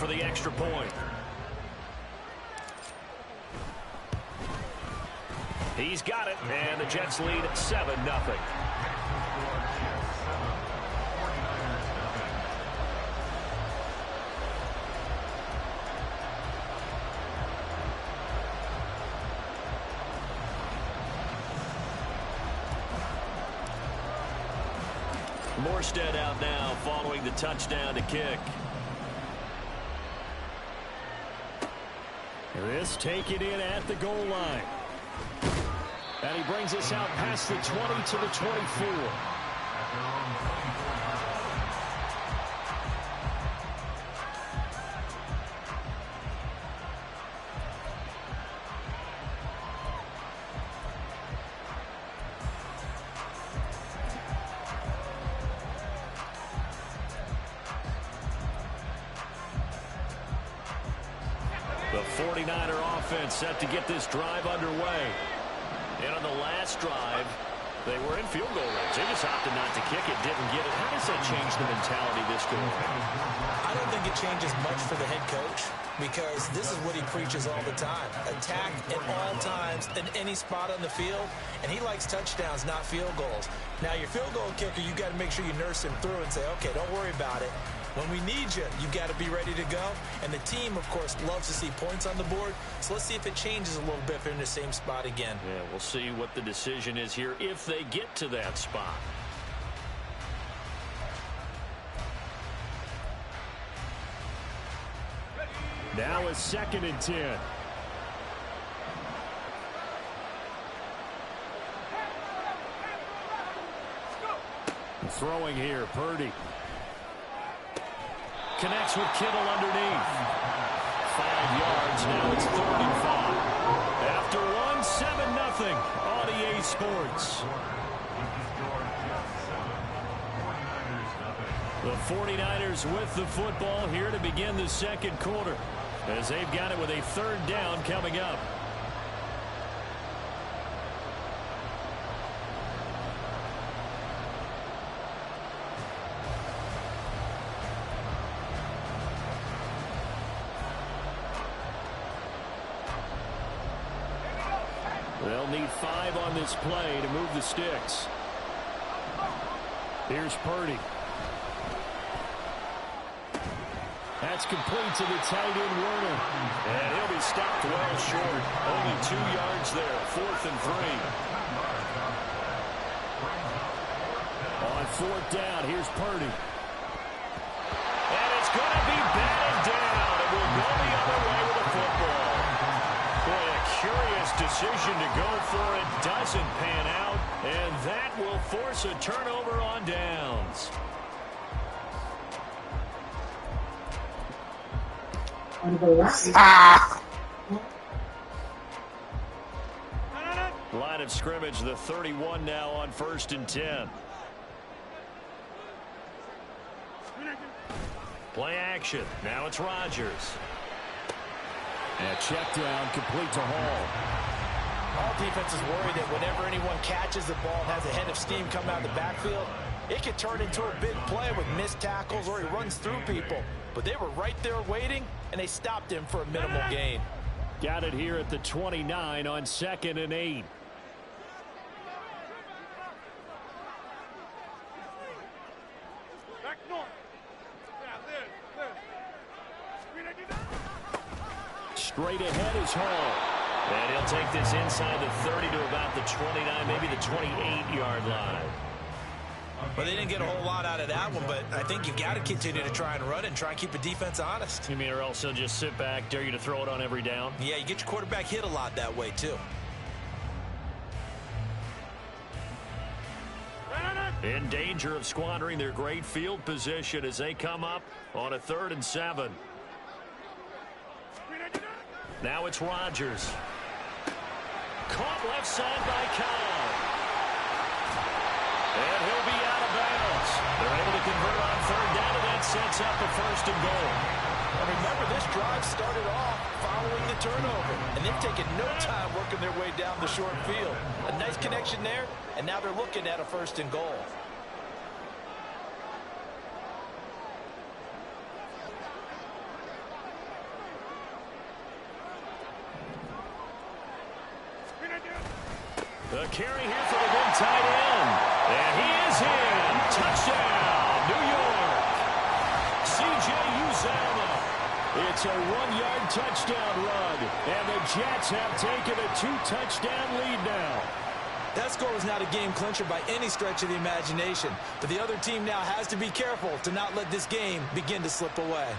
for the extra point. He's got it, and the Jets lead 7-0. Morstead out now following the touchdown to kick. This taken in at the goal line. And he brings us out past the 20 to the 24. The 49er offense set to get this drive underway. And on the last drive, they were in field goal range. They just opted not to kick it, didn't get it. How does that change the mentality this goal? I don't think it changes much for the head coach because this is what he preaches all the time. Attack at all times in any spot on the field, and he likes touchdowns, not field goals. Now, your field goal kicker, you got to make sure you nurse him through and say, okay, don't worry about it. When we need you, you got to be ready to go. And the team, of course, loves to see points on the board. So let's see if it changes a little bit if they're in the same spot again. Yeah, we'll see what the decision is here if they get to that spot. Now it's 2nd and 10. Throwing here, Purdy. Connects with Kittle underneath. 5 yards, now it's 3rd and 5. After one, 7-0 on EA Sports. The 49ers with the football here to begin the second quarter, as they've got it with a 3rd down coming up. They'll need 5 on this play to move the sticks. Here's Purdy. That's complete to the tight end, Werner. And he'll be stopped well short. Only 2 yards there, 4th and 3. On 4th down, here's Purdy. And it's going to be batted down. It will go the other way with the football. Boy, a curious decision to go for it. Doesn't pan out. And that will force a turnover on downs. Line of scrimmage, the 31 now on 1st and 10. Play action. Now it's Rodgers. And a check down, complete to Hall. All defenses worry that whenever anyone catches the ball, has a head of steam come out of the backfield, it could turn into a big play with missed tackles or he runs through people. But they were right there waiting, and they stopped him for a minimal gain. Got it here at the 29 on 2nd and 8. Straight ahead is Hall. And he'll take this inside the 30 to about the 29, maybe the 28-yard line. Well, they didn't get a whole lot out of that one, but I think you've got to continue to try and run and try and keep the defense honest. You mean or else he'll just sit back, dare you to throw it on every down? Yeah, you get your quarterback hit a lot that way, too. In danger of squandering their great field position as they come up on a 3rd and 7. Now it's Rodgers. Caught left side by Cobb. And he'll be out of bounds. They're able to convert on 3rd down, and that sets up a 1st and goal. And remember, this drive started off following the turnover, and they've taken no time working their way down the short field. A nice connection there, and now they're looking at a 1st and goal. The carry here for the big tight end. And he is in. Touchdown, New York. C.J. Uzomah. It's a 1-yard touchdown run. And the Jets have taken a 2-touchdown lead now. That score was not a game clincher by any stretch of the imagination. But the other team now has to be careful to not let this game begin to slip away.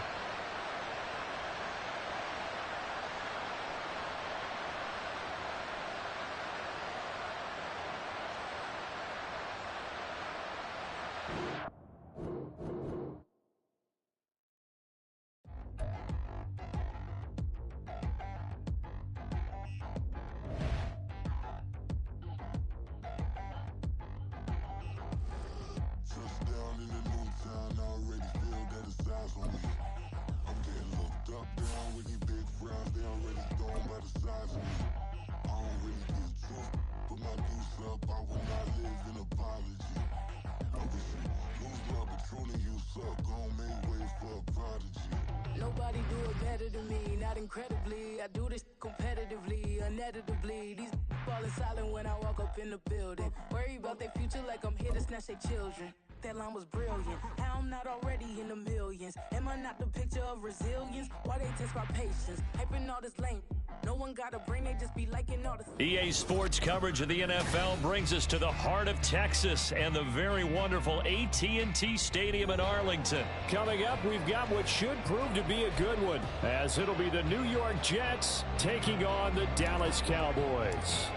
Nobody do it better than me, not incredibly. I do this competitively, uneditably. These falling silent when I walk up in the building. Worry about their future like I'm here to snatch their children. That line was brilliant. How I'm not already in the millions? Am I not the picture of resilience? Why they test my patience? Hyping all this lame. No one got a brain, they just be liking all this. EA Sports coverage of the NFL brings us to the heart of Texas and the very wonderful AT&T Stadium in Arlington. Coming up, we've got what should prove to be a good one, as it'll be the New York Jets taking on the Dallas Cowboys.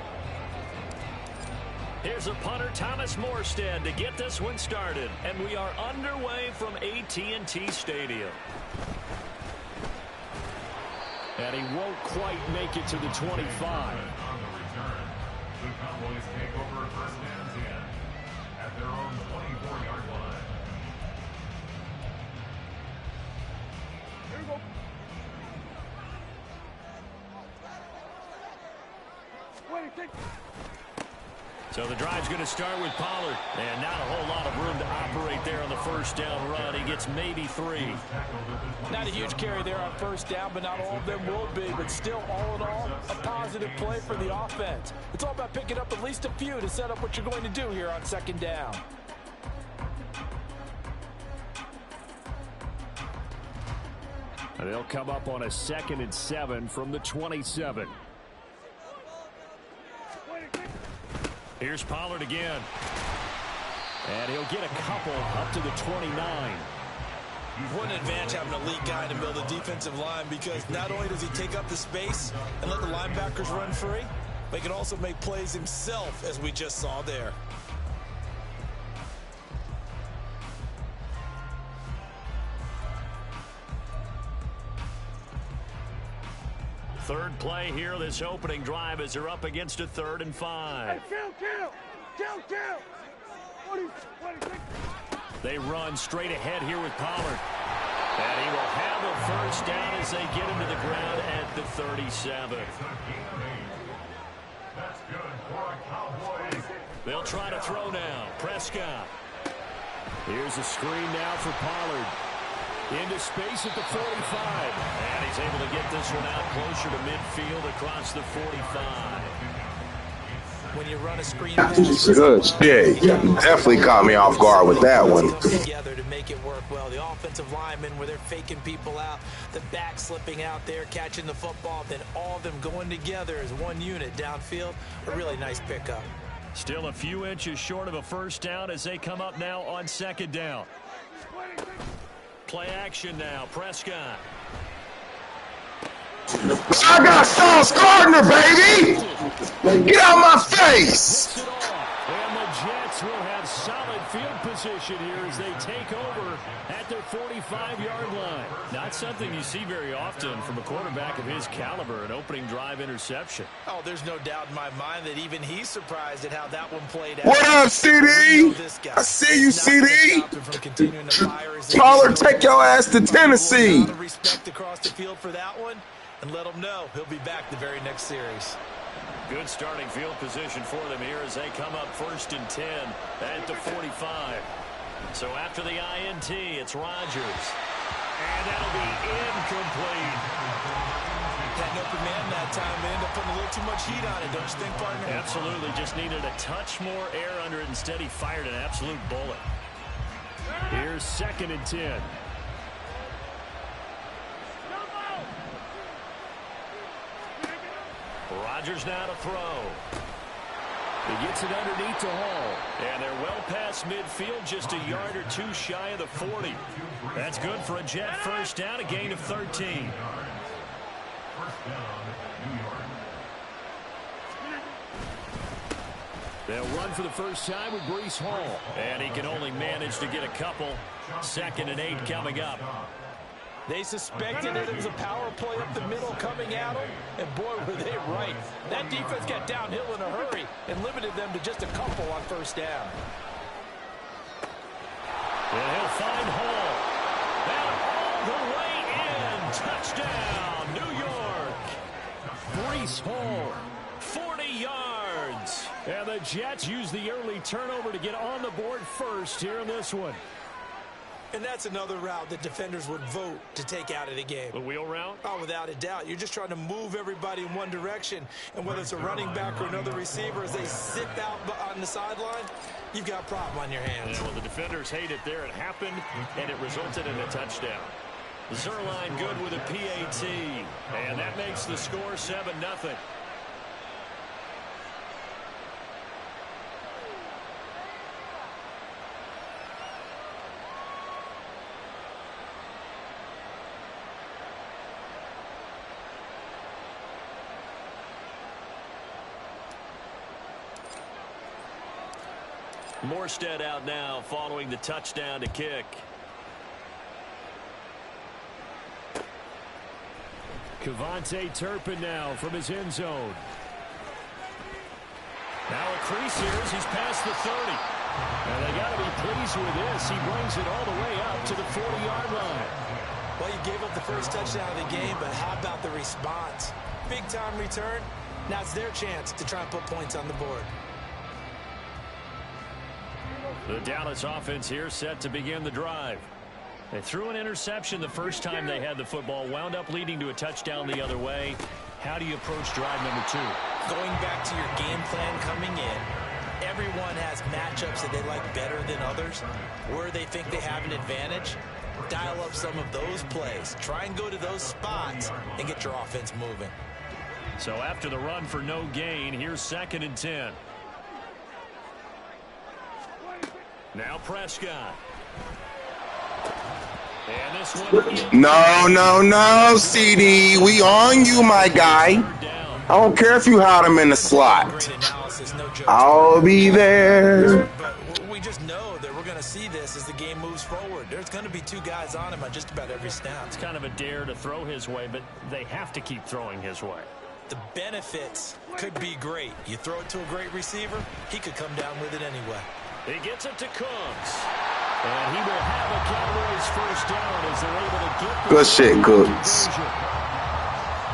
Here's a punter, Thomas Morstead, to get this one started. And we are underway from AT&T Stadium. And he won't quite make it to the 25. On the return, the Cowboys take over first and 10 at their own 24-yard line. Here we go. So the drive's going to start with Pollard. And not a whole lot of room to operate there on the first down run. He gets maybe 3. Not a huge carry there on first down, but not all of them will be. But still, all in all, a positive play for the offense. It's all about picking up at least a few to set up what you're going to do here on second down. And they'll come up on a 2nd and 7 from the 27. Here's Pollard again. And he'll get a couple up to the 29. What an advantage having an elite guy in the middle of the defensive line, because not only does he take up the space and let the linebackers run free, but he can also make plays himself, as we just saw there. Third play here, this opening drive, as they're up against a 3rd and 5. Hey, kill. 26. They run straight ahead here with Pollard. And he will have a first down as they get him to the ground at the 37. That's good for a Cowboys. They'll try to throw now. Prescott. Here's a screen now for Pollard. Into space at the 45. And he's able to get this one out closer to midfield across the 45. When you run a screen Good shit. Definitely caught me off guard with that one. Together to make it work well. The offensive linemen, where they're faking people out, the back slipping out there, catching the football, then all of them going together as one unit downfield. A really nice pickup. Still a few inches short of a first down as they come up now on 2nd down. Play action now. Prescott. I got Sauce Gardner, baby! Get out my face! And the Jets will have solid field position here as they take over at their 45-yard line. Not something you see very often from a quarterback of his caliber, an opening drive interception. Oh, there's no doubt in my mind that even he's surprised at how that one played out. What up, CD? I see you, CD. Pollard, take your ass to Tennessee. Respect across the field for that one, and let him know he'll be back the very next series. Good starting field position for them here as they come up 1st and 10 at the 45. So after the INT, it's Rodgers. And that'll be incomplete. Had an open man that time, but ended up putting a little too much heat on it, don't you think, partner? Absolutely. Just needed a touch more air under it. Instead, he fired an absolute bullet. Here's 2nd and 10. Rodgers now to throw. He gets it underneath to Hall. And they're well past midfield, just a yard or two shy of the 40. That's good for a Jet first down, a gain of 13. First down, New York. They'll run for the first time with Breece Hall. And he can only manage to get a couple. 2nd and 8 coming up. They suspected that it was a power play up the middle coming at them, and boy, were they right. That defense got downhill in a hurry and limited them to just a couple on first down. And he'll find Hall. And all the way in. Touchdown, New York. Breece Hall, 40 yards. And the Jets use the early turnover to get on the board first here in this one. And that's another route that defenders would vote to take out of the game. The wheel route? Oh, without a doubt. You're just trying to move everybody in one direction. And whether it's a running back or another receiver, as they sit out on the sideline, you've got a problem on your hands. Yeah, well, the defenders hate it there. It happened, and it resulted in a touchdown. Zerline good with a PAT. And that makes the score 7-0. Morstead out now following the touchdown to kick. Kevontae Turpin now from his end zone. Now a crease here as he's past the 30. And they got to be pleased with this. He brings it all the way up to the 40-yard line. Well, you gave up the first touchdown of the game, but how about the response? Big-time return. Now it's their chance to try and put points on the board. The Dallas offense here set to begin the drive. They threw an interception the first time they had the football, wound up leading to a touchdown the other way. How do you approach drive number 2? Going back to your game plan coming in, everyone has matchups that they like better than others. Where they think they have an advantage, dial up some of those plays. Try and go to those spots and get your offense moving. So after the run for no gain, here's 2nd and 10. Now Prescott. And this one. No, CD. We on you, my guy. I don't care if you hide him in the slot. I'll be there. But we just know that we're going to see this as the game moves forward. There's going to be 2 guys on him on just about every snap. It's kind of a dare to throw his way, but they have to keep throwing his way. The benefits could be great. You throw it to a great receiver, he could come down with it anyway. He gets it to Cooks. And he will have a Cowboys first down as they're able to get good shit, Cooks.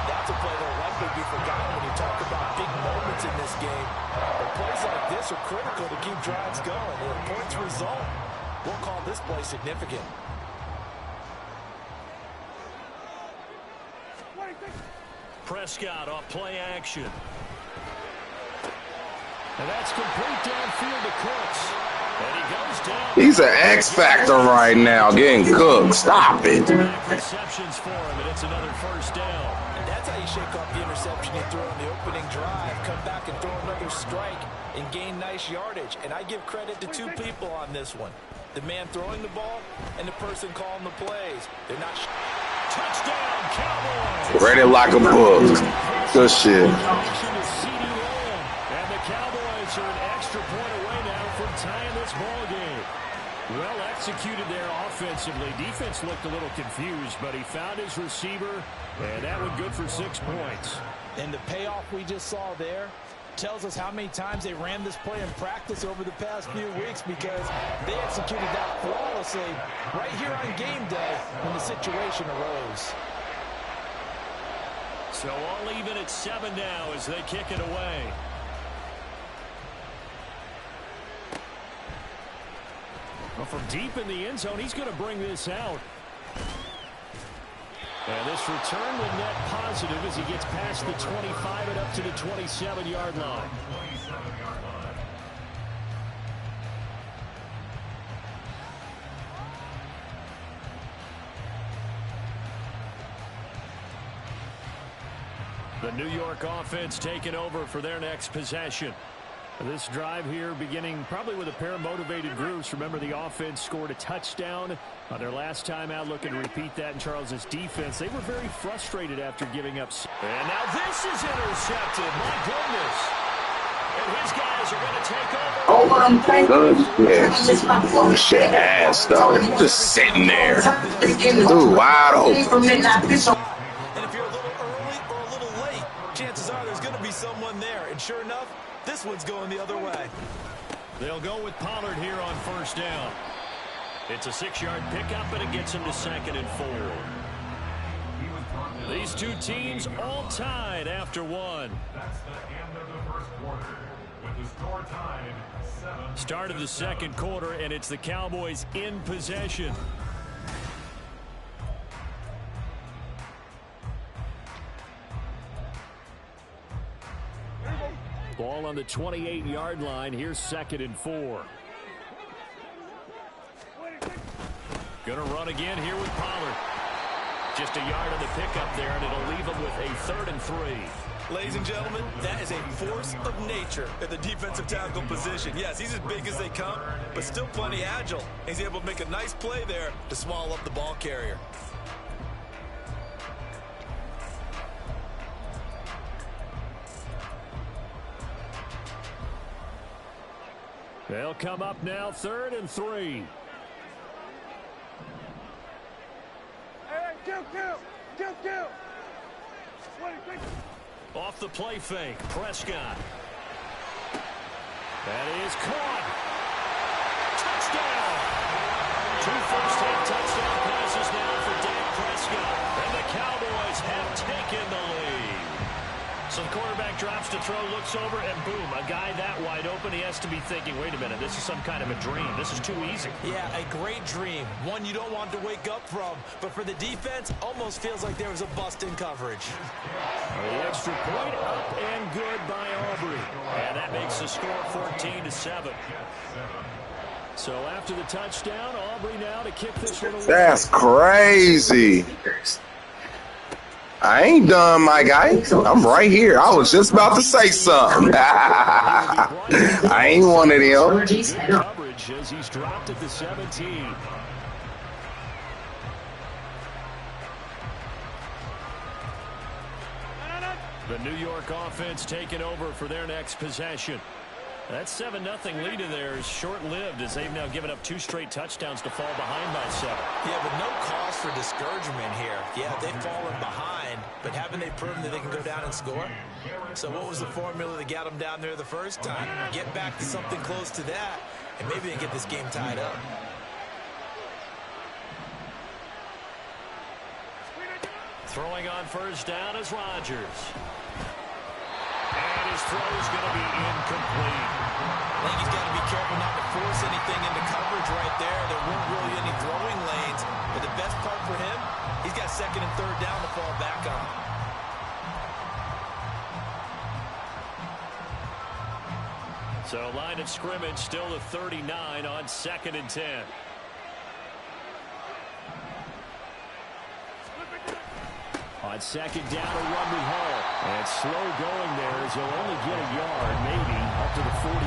That's a play that will likely be forgotten when you talk about big moments in this game. But plays like this are critical to keep drives going. And if points result, we'll call this play significant. Prescott off play action. And that's complete downfield to Cooks. And he goes down. He's an X factor right now, getting cooked. Stop it. Receptions for him, and it's another first down. And that's how you shake off the interception you threw on the opening drive. Come back and throw another strike and gain nice yardage. And I give credit to 2 people on this one. The man throwing the ball and the person calling the plays. They're not... Touchdown, Cowboys! Read it like a book. Good shit. And the Cowboys are an extra point away now from tying this ball game. Well executed there offensively. Defense looked a little confused, but he found his receiver, and that one good for 6 points. And the payoff we just saw there tells us how many times they ran this play in practice over the past few weeks, because they executed that flawlessly right here on game day when the situation arose. So all even at 7 now as they kick it away. Well, from deep in the end zone, he's going to bring this out. And this return will net positive as he gets past the 25 and up to the 27-yard line. The New York offense taking over for their next possession. This drive here beginning probably with a pair of motivated groups. Remember, the offense scored a touchdown on their last time out, looking to repeat that in Charles's defense. They were very frustrated after giving up. And now this is intercepted. My goodness. And his guys are going to take over. Oh, my goodness. Shit ass, though. Just sitting there. Dude, wide open. And if you're a little early or a little late, chances are there's going to be someone there. And sure enough, this one's going the other way. They'll go with Pollard here on first down. It's a 6-yard pickup, and it gets him to 2nd and 4. These two teams all tied after one. That's the end of the first quarter. With the score tied 7. Start of the second quarter, and it's the Cowboys in possession. Ball on the 28-yard line. Here's 2nd and 4. Gonna run again here with Pollard. Just a yard on the pickup there, and it'll leave him with a 3rd and 3. Ladies and gentlemen, that is a force of nature at the defensive tackle position. Yes, he's as big as they come, but still plenty agile. He's able to make a nice play there to swallow up the ball carrier. They'll come up now, 3rd and 3. Kill. Off the play fake, Prescott. That is caught. Touchdown. 2 first-half touchdown passes now for Dak Prescott. And the Cowboys have taken the lead. So the quarterback drops to throw, looks over, and boom, a guy that wide open. He has to be thinking, wait a minute, this is some kind of a dream. This is too easy. Yeah, a great dream. One you don't want to wake up from. But for the defense, almost feels like there was a bust in coverage. The extra point up and good by Aubrey. And that makes the score 14-7. So after the touchdown, Aubrey now to kick this one away. That's crazy. I ain't done, my guy. I'm right here. I was just about to say something. I ain't one of them. Coverage as he's dropped at the 17. The New York offense taking over for their next possession. That 7-0 lead in there is short-lived as they've now given up 2 straight touchdowns to fall behind by 7. Yeah, but no cause for discouragement here. Yeah, they've fallen behind, but haven't they proven that they can go down and score? So what was the formula that got them down there the first time? Get back to something close to that, and maybe they get this game tied up. Throwing on first down is Rodgers. And his throw is going to be incomplete. I think he's got to be careful not to force anything into coverage right there. There weren't really any throwing lanes. But the best part for him, he's got 2nd and 3rd down to fall back on. So line of scrimmage still the 39 on 2nd and 10. On 2nd down, a run with Hall. And slow going there as he'll only get a yard, maybe, up to the 41.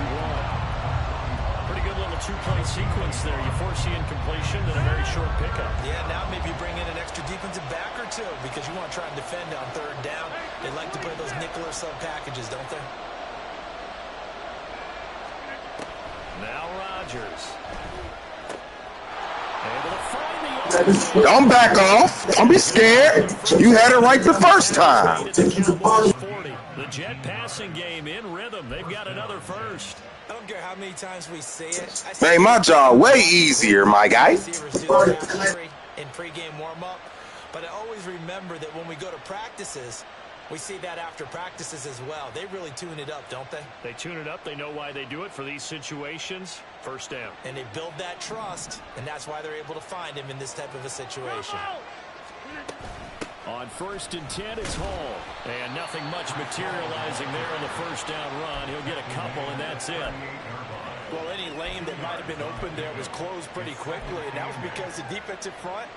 Pretty good little 2-play sequence there. You force the incompletion, then a very short pickup. Yeah, now maybe you bring in an extra defensive back or two because you want to try and defend on 3rd down. They like to play those nickel or sub packages, don't they? Now Rodgers. Able to find the Don't back off. Don't be scared. You had it right the first time. The Jet passing game in rhythm. They've got another first. I don't care how many times we say it. Made my job way easier, my guy. In pregame warm-up, but I always remember that when we go to practices, we see that after practices as well. They really tune it up, don't they? They tune it up. They know why they do it for these situations. First down. And they build that trust, and that's why they're able to find him in this type of a situation. On 1st and 10, it's Hall. And nothing much materializing there on the first down run. He'll get a couple, and that's it. Well, any lane that might have been open there was closed pretty quickly, and that was because the defensive front,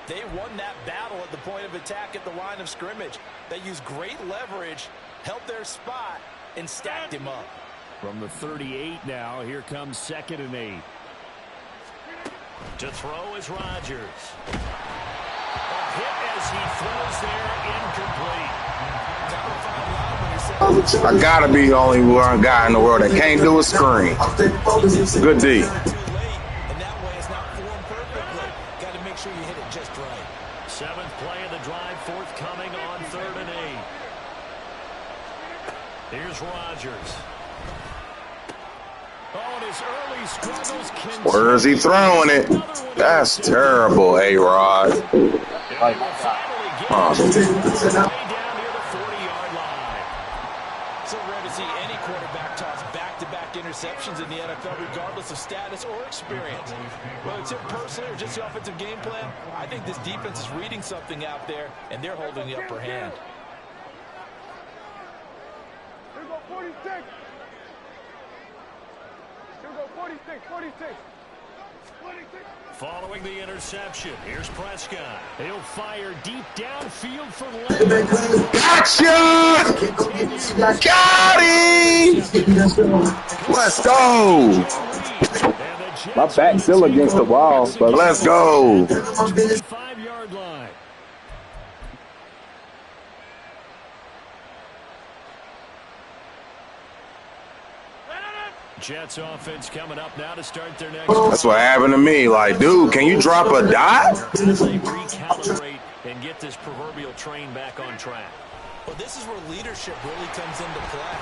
they won that battle at the point of attack at the line of scrimmage. They used great leverage, held their spot, and stacked him up. From the 38 now, here comes 2nd and 8. To throw is Rodgers. A hit as he throws there, incomplete. I gotta be the only one guy in the world that can't do a screen. Good D. And that way it's not formed perfectly. Got to make sure you hit it just right. 7th play of the drive, forthcoming on 3rd and 8. Here's Rodgers. Oh, and his early struggles continue. Where is he throwing it? That's terrible, A-Rod. Way down near the 40-yard line. So rare to see any quarterback toss back-to-back interceptions in the NFL, regardless of status or experience. Whether it's him personally or just the offensive game plan, I think this defense is reading something out there, and they're holding the upper hand. Here go 46. Here go 46, 46. 46. Following the interception, here's Prescott. He'll fire deep downfield for Leonard. Gotcha! Got him! Let's go! My back's still against the wall, but let's go! 25-yard line. Jets offense coming up now to start their next. That's what happened to me. Like, dude, can you drop a dot? As they recalibrate and get this proverbial train back on track. Well, this is where leadership really comes into play.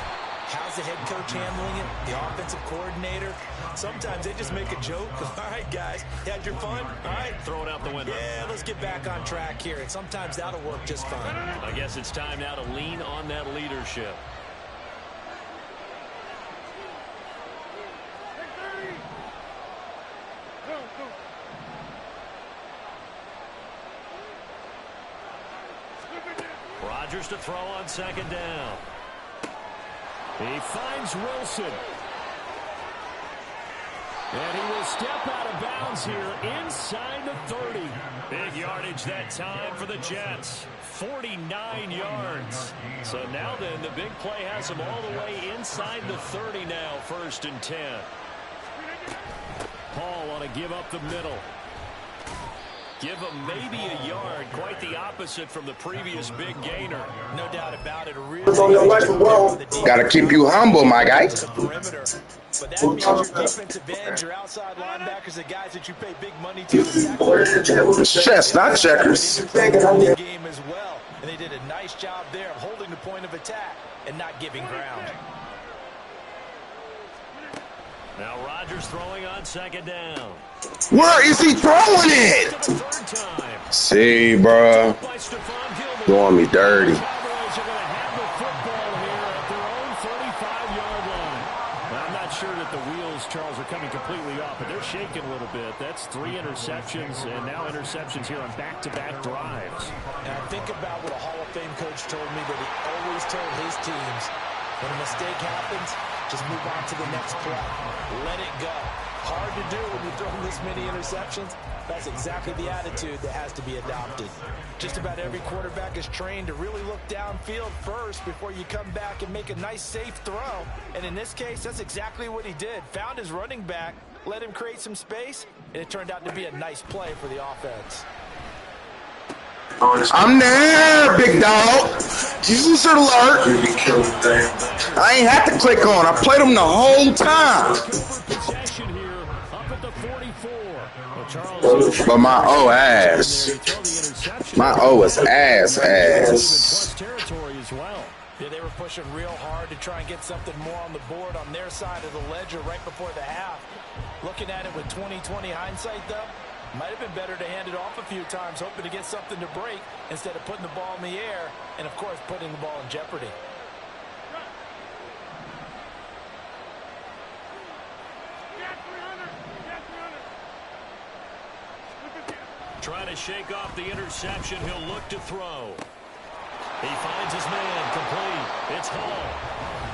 How's the head coach handling it? The offensive coordinator? Sometimes they just make a joke. All right, guys, you had your fun? All right. Throw it out the window. Yeah, let's get back on track here. And sometimes that'll work just fine. I guess it's time now to lean on that leadership. Rodgers to throw on 2nd down. He finds Wilson. And he will step out of bounds here inside the 30. Big yardage that time for the Jets. 49 yards. So now then, the big play has him all the way inside the 30 now, 1st and 10. Paul on a give up the middle. Give him maybe a yard, quite the opposite from the previous big gainer. No doubt about it. Got to keep you humble, my guy. But that means your defensive ends, your outside linebackers, the guys that you pay big money to. Chess, not checkers. Game as well, and they did a nice job there of holding the point of attack and not giving ground. Now Rodgers throwing on 2nd down. Where is he throwing it? See, bro. Doing me dirty. Cowboys are going to have the football here at their own 35-yard line. I'm not sure that the wheels, Charles, are coming completely off, but they're shaking a little bit. That's 3 interceptions, and now interceptions here on back-to-back drives. Now think about what a Hall of Fame coach told me that he always told his teams, when a mistake happens, just move on to the next play. Let it go. Hard to do when you're throwing this many interceptions. That's exactly the attitude that has to be adopted. Just about every quarterback is trained to really look downfield first before you come back and make a nice, safe throw. And in this case, that's exactly what he did. Found his running back, let him create some space, and it turned out to be a nice play for the offense. I'm there, big dog. User alert. I ain't have to click on. I played them the whole time. But my O ass. My O is ass. Yeah, they were pushing real hard to try and get something more on the board on their side of the ledger right before the half. Looking at it with 20/20 hindsight, though, might have been better to hand it off a few times, hoping to get something to break instead of putting the ball in the air and, of course, putting the ball in jeopardy. Trying to shake off the interception. He'll look to throw. He finds his man, complete. It's Hall.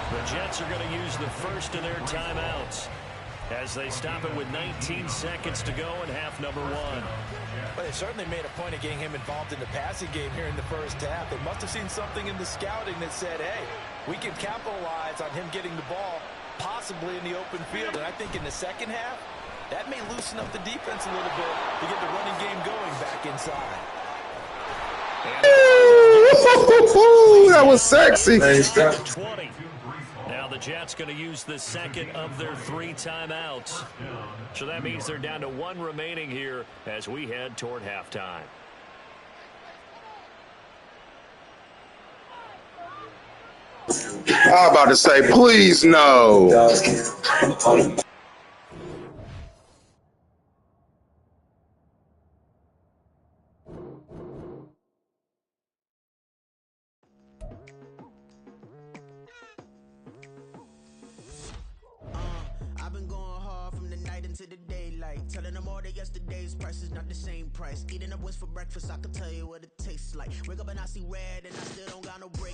The Jets are going to use the first of their timeouts as they stop it with 19 seconds to go in half number 1. Well, they certainly made a point of getting him involved in the passing game here in the first half. They must have seen something in the scouting that said, hey, we can capitalize on him getting the ball possibly in the open field. And I think in the second half, that may loosen up the defense a little bit to get the running game going back inside. That was sexy. 20. Now the Jets going to use the second of their 3 timeouts. So that means they're down to 1 remaining here as we head toward halftime. I'm about to say, please no. I've been going hard from the night into the daylight, telling them all that yesterday's price is not the same price. Eating up what's for breakfast, I can tell you what it tastes like. Wake up and I see red and I still don't got no bread.